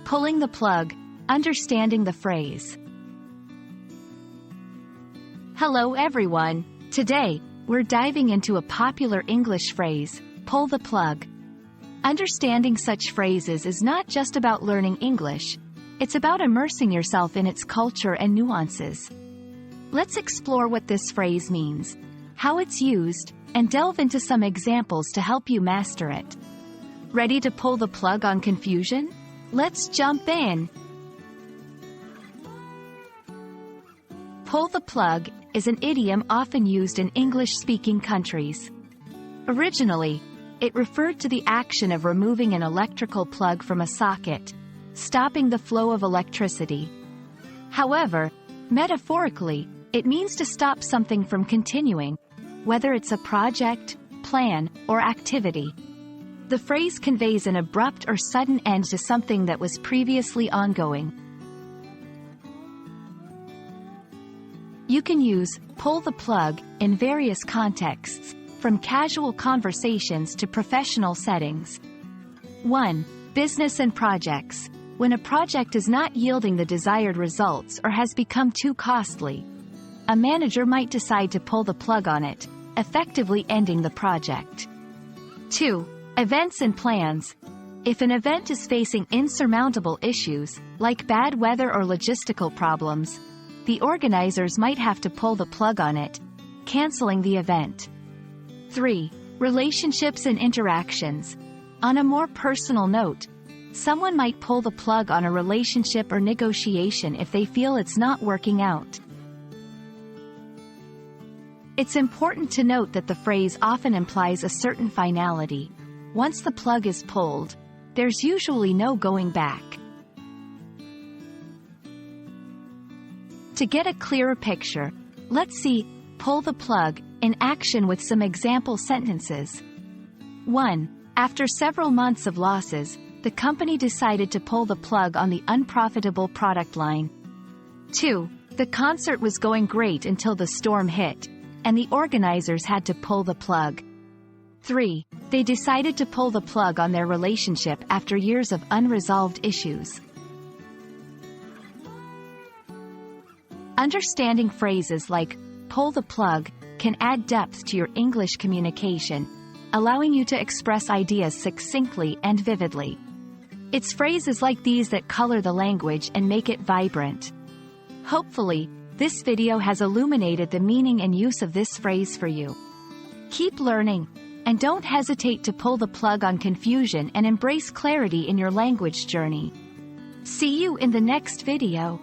Pulling the plug, understanding the phrase. Hello everyone. Today, we're diving into a popular English phrase, pull the plug. Understanding such phrases is not just about learning English, it's about immersing yourself in its culture and nuances. Let's explore what this phrase means, how it's used, and delve into some examples to help you master it. Ready to pull the plug on confusion? Let's jump in! Pull the plug is an idiom often used in English-speaking countries. Originally, it referred to the action of removing an electrical plug from a socket, stopping the flow of electricity. However, metaphorically, it means to stop something from continuing, whether it's a project, plan, or activity. The phrase conveys an abrupt or sudden end to something that was previously ongoing. You can use pull the plug in various contexts, from casual conversations to professional settings. 1. Business and projects. When a project is not yielding the desired results or has become too costly, a manager might decide to pull the plug on it, effectively ending the project. 2. Events and plans. If an event is facing insurmountable issues, like bad weather or logistical problems, the organizers might have to pull the plug on it, canceling the event. 3. Relationships and interactions. On a more personal note, someone might pull the plug on a relationship or negotiation if they feel it's not working out. It's important to note that the phrase often implies a certain finality. Once the plug is pulled, there's usually no going back. To get a clearer picture, let's see pull the plug in action with some example sentences. 1. After several months of losses, the company decided to pull the plug on the unprofitable product line. 2. The concert was going great until the storm hit, and the organizers had to pull the plug. 3. They decided to pull the plug on their relationship after years of unresolved issues. Understanding phrases like pull the plug can add depth to your English communication, allowing you to express ideas succinctly and vividly. It's phrases like these that color the language and make it vibrant. Hopefully, this video has illuminated the meaning and use of this phrase for you. Keep learning, and don't hesitate to pull the plug on confusion and embrace clarity in your language journey. See you in the next video.